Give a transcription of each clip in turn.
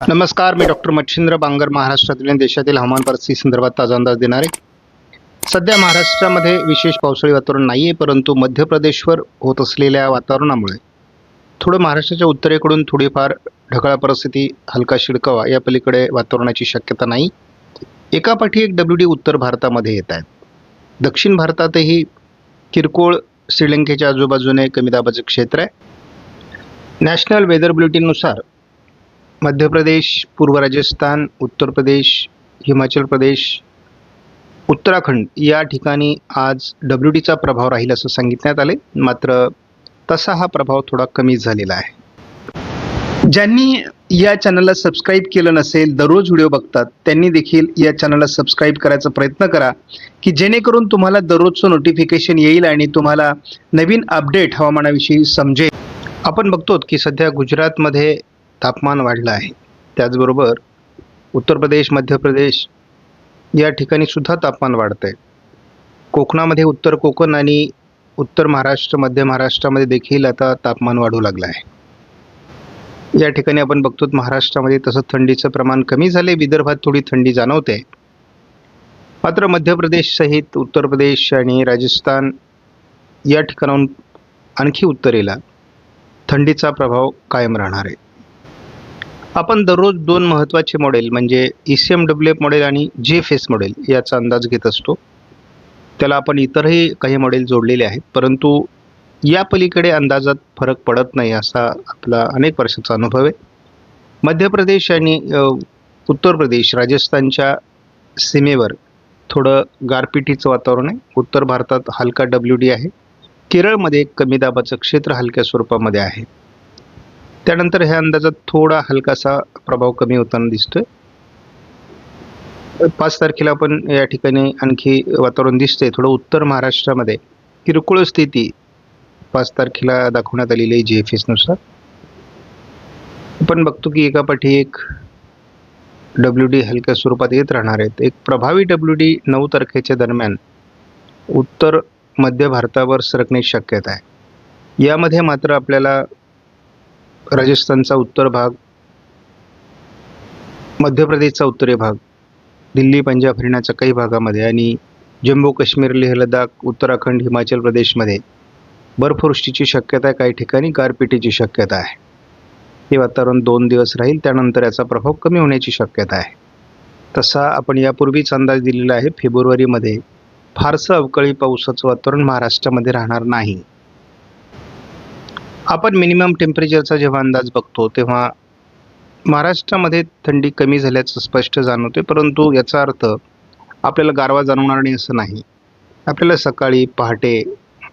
नमस्कार, मी डॉक्टर मच्छिंद्र बांगर महाराष्ट्रातील आणि देशातील हवामान परिस्थिती संदर्भात ताजा अंदाज देणार आहे। सध्या महाराष्ट्रामध्ये विशेष पावसाळी वातावरण नाही आहे, परंतु मध्य प्रदेशवर होत असलेल्या वातावरणामुळे थोडं महाराष्ट्राच्या उत्तरेकडून थोडीफार ढगाळ परिस्थिती, हलका शिडकावा या पलीकडे वातावरणाची शक्यता नाही। एकापाठी एक WD उत्तर भारतामध्ये येत आहेत। दक्षिण भारतातही किरकोळ श्रीलंकेच्या आजूबाजूने कमी दाबाचे क्षेत्र आहे। नॅशनल वेदर बुलेटिननुसार मध्य प्रदेश, पूर्व राजस्थान, उत्तर प्रदेश, हिमाचल प्रदेश, उत्तराखंड या ठिकाणी आज WDचा प्रभाव राहील असं सांगितण्यात आले। मात्र तसा हा प्रभाव थोडा कमी झालेला आहे। ज्यांनी या चॅनलला सबस्क्राईब केलं नसेल, दररोज व्हिडिओ बघतात, त्यांनी देखील या चॅनलला सबस्क्राईब करायचा प्रयत्न करा की जेणेकरून तुम्हाला दररोजचं नोटिफिकेशन येईल आणि तुम्हाला नवीन अपडेट हवामानाविषयी समजेल। आपण बघतो की सध्या गुजरातमध्ये तापमान वाढलं आहे, त्याचबरोबर उत्तर प्रदेश, मध्य प्रदेश या ठिकाणी सुद्धा तापमान वाढतं आहे। कोकणामध्ये उत्तर कोकण आणि उत्तर महाराष्ट्र, मध्य महाराष्ट्रामध्ये देखील आता तापमान वाढू लागलं आहे। या ठिकाणी आपण बघतो महाराष्ट्रामध्ये तसं थंडीचं प्रमाण कमी झाले, विदर्भात थोडी थंडी जाणवते। मात्र मध्य प्रदेश सहित उत्तर प्रदेश आणि राजस्थान या ठिकाणाहून आणखी उत्तरेला थंडीचा प्रभाव कायम राहणार आहे। आपण दररोज दोन महत्त्वाचे मॉडेल म्हणजे ECMWF मॉडेल आणि GFS मॉडेल याचा अंदाज घेत असतो। त्याला आपण इतरही काही मॉडेल जोडलेले आहेत, परंतु या पलीकडे अंदाजात फरक पडत नाही असा आपला अनेक वर्षाचा अनुभव आहे। मध्य प्रदेश आणि उत्तर प्रदेश, राजस्थानच्या सीमेवर थोडं गारपिटीचं वातावरण आहे। उत्तर भारतात हलका WD आहे। केरळमध्ये कमी दाबाचं क्षेत्र हलक्या स्वरूपामध्ये आहे। त्यानंतर ह्या अंदाजात थोडा हलकासा प्रभाव कमी होताना दिसतोय। 5 तारखेला आपण या ठिकाणी आणखी वातावरण दिसतंय थोडं उत्तर महाराष्ट्रामध्ये किरकोळ स्थिती 5 तारखेला दाखवण्यात आलेली आहे GFS नुसार। आपण बघतो की एकापाठी एक WD हलक्या स्वरूपात येत राहणार आहेत। एक प्रभावी WD 9 तारखेच्या दरम्यान उत्तर मध्य भारतावर सरकण्याची शक्यता आहे। यामध्ये मात्र आपल्याला राजस्थानचा उत्तर भाग, मध्य प्रदेशचा उत्तरी भाग, दिल्ली, पंजाब, हरियाणाच्या काही भागामध्ये आणि जम्मू काश्मीर, लेह लडाख, उत्तराखंड, हिमाचल प्रदेशमध्ये बर्फवृष्टीची शक्यता आहे। काही ठिकाणी गारपिटीची शक्यता आहे। हे वातावरण 2 दिवस राहील, त्यानंतर याचा प्रभाव कमी होण्याची शक्यता आहे। तसा आपण यापूर्वीच अंदाज दिलेला आहे, फेब्रुवारीमध्ये फारसं अवकाळी पावसाचं वातावरण महाराष्ट्रामध्ये राहणार नाही। आपण मिनिमम टेम्परेचरचा जेव्हा अंदाज बघतो तेव्हा महाराष्ट्रामध्ये थंडी कमी झाल्याचं स्पष्ट जाणवते, परंतु याचा अर्थ आपल्याला गारवा जाणवणार नाही असं नाही। आपल्याला सकाळी पहाटे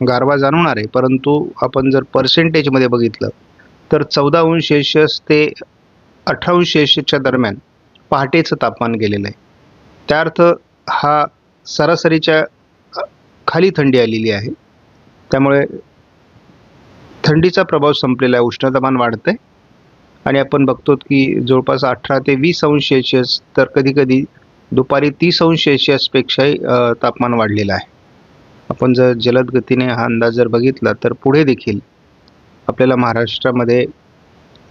गारवा जाणवणार आहे, परंतु आपण जर पर्सेंटेजमध्ये बघितलं तर 14° ते 18° दरम्यान पहाटेचं तापमान गेलेलं आहे। त्या अर्थ हा सरासरीच्या खाली थंडी आलेली आहे। त्यामुळे थंडीचा प्रभाव संपलेला आहे, उष्णतामान वाढतंय आणि आपण बघतो की जवळपास 18 ते 20° तर कधीकधी दुपारी 30° पेक्षाही तापमान वाढलेलं आहे। आपण जर जलद गतीने हा अंदाज जर बघितला तर पुढे देखील आपल्याला महाराष्ट्रामध्ये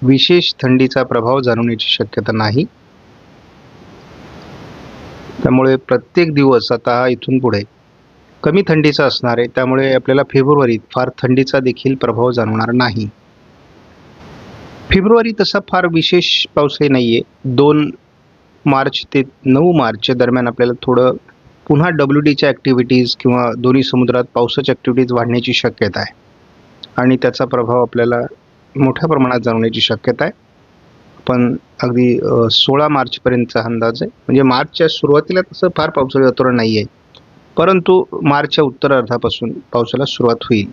विशेष थंडीचा प्रभाव जाणवण्याची शक्यता नाही। त्यामुळे प्रत्येक दिवस आता इथून पुढे कमी थंडीचा असणार आहे। त्यामुळे आपल्याला फेब्रुवारीत फार थंडीचा देखील प्रभाव जाणवणार नाही। फेब्रुवारी तसा फार विशेष पावसाळी नाही आहे। 2 मार्च ते 9 मार्चच्या दरम्यान आपल्याला थोडं पुन्हा WDच्या ॲक्टिव्हिटीज किंवा दोन्ही समुद्रात पावसाच्या ॲक्टिव्हिटीज वाढण्याची शक्यता आहे आणि त्याचा प्रभाव आपल्याला मोठ्या प्रमाणात जाणवण्याची शक्यता आहे। पण अगदी 16 मार्चपर्यंतचा अंदाज आहे, म्हणजे मार्चच्या सुरुवातीला तसं फार पावसाळी वातावरण नाही आहे, परंतु मार्चच्या उत्तरार्धापासून पावसाला सुरुवात होईल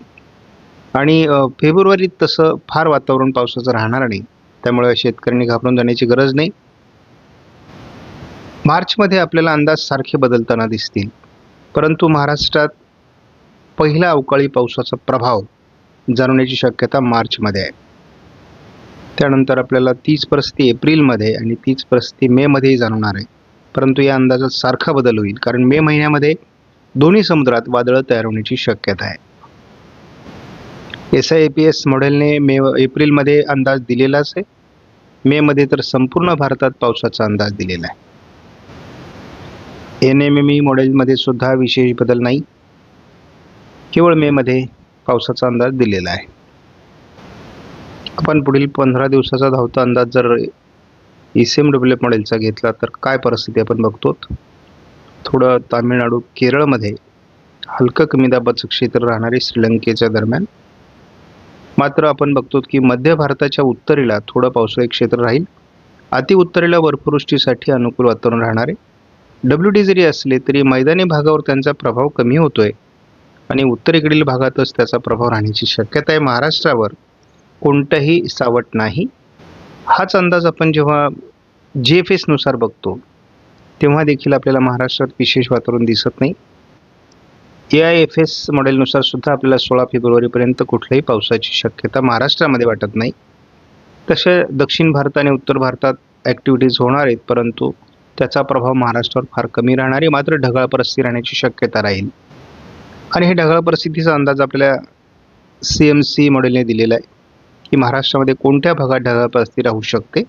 आणि फेब्रुवारीत तसं फार वातावरण पावसाचं राहणार नाही। त्यामुळे शेतकऱ्यांनी घाबरून जाण्याची गरज नाही। मार्चमध्ये आपल्याला अंदाज सारखे बदलताना दिसतील, परंतु महाराष्ट्रात पहिला अवकाळी पावसाचा प्रभाव जाणवण्याची शक्यता मार्चमध्ये आहे। त्यानंतर आपल्याला तीच परिस्थिती एप्रिलमध्ये आणि तीच परिस्थिती मेमध्येही जाणवणार आहे, परंतु या अंदाजात सारखा बदल होईल, कारण मे महिन्यामध्ये दोन्ही समुद्रात वादळं तयार होण्याची शक्यता आहे। SIAPS मॉडेलने एप्रिलमध्ये अंदाज दिलेलाच आहे, मे मध्ये तर संपूर्ण भारतात पावसाचा अंदाज दिलेला आहे. NMME मॉडेलमध्ये सुद्धा विशेष बदल नाही, केवळ मे मध्ये पावसाचा अंदाज दिलेला आहे. आपण पुढील 15 दिवसाचा धावता अंदाज जर ECMWF मॉडेलचा घेतला तर काय परिस्थिती आपण बघतो. थोडं तामिळनाडू केरळमध्ये हलकं कमी दाबाचं क्षेत्र राहणारे श्रीलंकेच्या दरम्यान, मात्र आपण बघतो की मध्य भारताच्या उत्तरेला थोडं पावसाळी क्षेत्र राहील. अति उत्तरेला बर्फवृष्टीसाठी अनुकूल वातावरण राहणारे. WD जरी असले तरी मैदानी भागावर त्यांचा प्रभाव कमी होतोय आणि उत्तरेकडील भागातच त्याचा प्रभाव राहण्याची शक्यता आहे. महाराष्ट्रावर कोणतंही सावट नाही. हाच अंदाज आपण जेव्हा GFS नुसार बघतो तेव्हा देखील आपल्याला महाराष्ट्रात विशेष वातावरण दिसत नाही. AIFS मॉडेलनुसार सुद्धा आपल्याला 16 फेब्रुवारीपर्यंत कुठल्याही पावसाची शक्यता महाराष्ट्रामध्ये वाटत नाही. तसे दक्षिण भारत आणि उत्तर भारतात ॲक्टिव्हिटीज होणार आहेत, परंतु त्याचा प्रभाव महाराष्ट्रावर फार कमी राहणार आहे. मात्र ढगाळ परिस्थिती राहण्याची शक्यता राहील आणि हे ढगाळ परिस्थितीचा अंदाज आपल्याला CMC मॉडेलने दिलेला आहे की महाराष्ट्रामध्ये कोणत्या भागात ढगाळ परिस्थिती राहू शकते.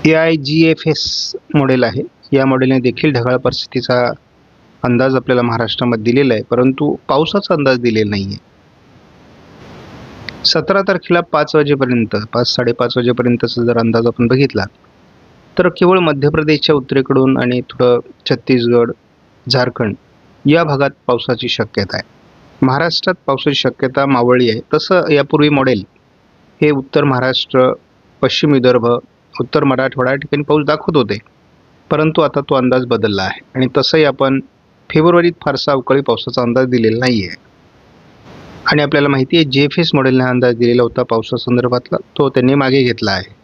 AIGFS मॉडेल आहे, या मॉडेलने देखील ढगाळ परिस्थितीचा अंदाज आपल्याला महाराष्ट्रामध्ये दिलेला आहे, परंतु पावसाचा अंदाज दिलेला नाही आहे. 17 तारखेला 5 वाजेपर्यंत 5-5:30 वाजेपर्यंतचा जर अंदाज आपण बघितला तर केवळ मध्य प्रदेशच्या उत्तरेकडून आणि थोडं छत्तीसगड, झारखंड या भागात पावसाची शक्यता आहे. महाराष्ट्रात पावसाची शक्यता मावळली आहे. तसं यापूर्वी मॉडेल हे उत्तर महाराष्ट्र, पश्चिम विदर्भ, उत्तर मराठवाडा या ठिकाणी पाऊस दाखवत होते, परंतु आता तो अंदाज बदलला आहे आणि तसंही आपण फेब्रुवारीत फारसा अवकाळी पावसाचा अंदाज दिलेला नाही आहे. आणि आपल्याला माहिती आहे GFS मॉडेलने अंदाज दिलेला होता पावसासंदर्भातला, तो त्यांनी मागे घेतला आहे.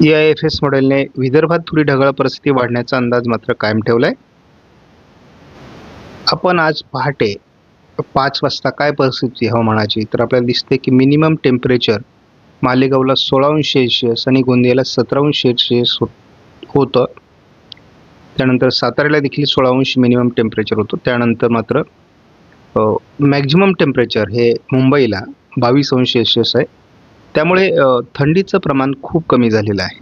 AIFS मॉडेलने विदर्भात थोडी ढगाळ परिस्थिती वाढण्याचा अंदाज मात्र कायम ठेवला आहे. आपण आज पहाटे 5 वाजता काय परिस्थिती हवामानाची, तर आपल्याला दिसते की मिनिमम टेम्परेचर मालेगावला 16° आणि गोंदियाला 17° होतं. त्यानंतर साताऱ्याला देखील 16° मिनिमम टेम्परेचर होतं. त्यानंतर मात्र मॅक्झिमम टेम्परेचर हे मुंबईला 22° आहे. त्यामुळे थंडीचं प्रमाण खूप कमी झालेलं आहे.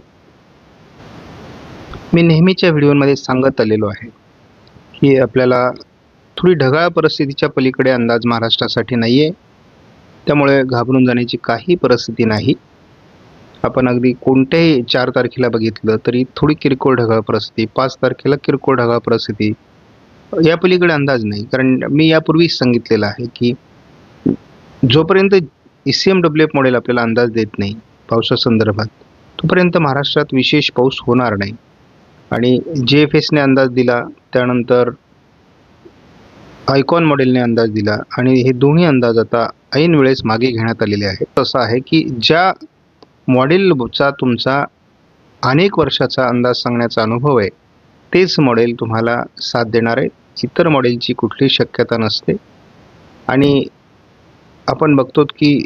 मी नेहमीच्या व्हिडिओमध्ये सांगत आलेलो आहे की आपल्याला थोडी ढगाळ परिस्थितीच्या पलीकडे अंदाज महाराष्ट्रासाठी नाही आहे, त्यामुळे घाबरून जाण्याची काही परिस्थिती नाही. आपण अगदी कोणत्याही 4 तारखेला बघितलं तरी थोडी किरकोळ ढगाळ परिस्थिती, 5 तारखेला किरकोळ ढगाळ परिस्थिती, या पलीकडे अंदाज नाही. कारण मी यापूर्वीच सांगितलेलं आहे की जोपर्यंत ECMWF मॉडेल आपल्याला अंदाज देत नाही पावसासंदर्भात, तोपर्यंत महाराष्ट्रात विशेष पाऊस होणार नाही. आणि GFSने अंदाज दिला, त्यानंतर आयकॉन मॉडेलने अंदाज दिला आणि हे दोन्ही अंदाज आता ऐन वेळेस मागे घेण्यात आलेले आहेत. असं आहे की ज्या मॉडेलचा तुमचा अनेक वर्षाचा अंदाज सांगण्याचा अनुभव आहे तेच मॉडेल तुम्हाला साथ देणार आहे. इतर मॉडेलची कुठलीही शक्यता नसते. आणि आपण बघतो की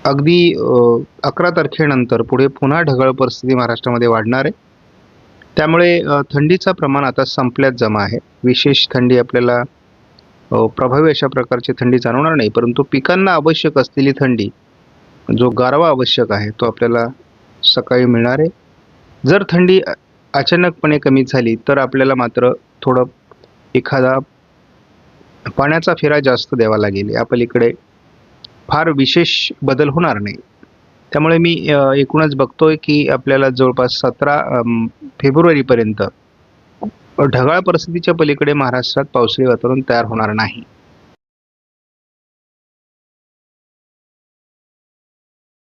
अगदी 11 तारखेनंतर पुढे पुन्हा ढगाळ परिस्थिती महाराष्ट्रामध्ये वाढणार आहे. त्यामुळे थंडीचं प्रमाण आता संपल्यात जमा आहे. विशेष थंडी आपल्याला प्रभावी अशा प्रकारची थंडी जाणवणार नाही, परंतु पिकांना आवश्यक असलेली थंडी, जो गारवा आवश्यक आहे तो आपल्याला सकाळी मिळणार आहे. जर थंडी अचानकपणे कमी झाली तर आपल्याला मात्र थोडं एखादा पाण्याचा फेरा जास्त द्यावा लागेल. या पलीकडे फार विशेष बदल होणार नाही. त्यामुळे मी एकूणच बघतोय की आपल्याला जवळपास 17 फेब्रुवारीपर्यंत ढगाळ परिस्थितीच्या पलीकडे महाराष्ट्रात पावसाळी वातावरण तयार होणार नाही.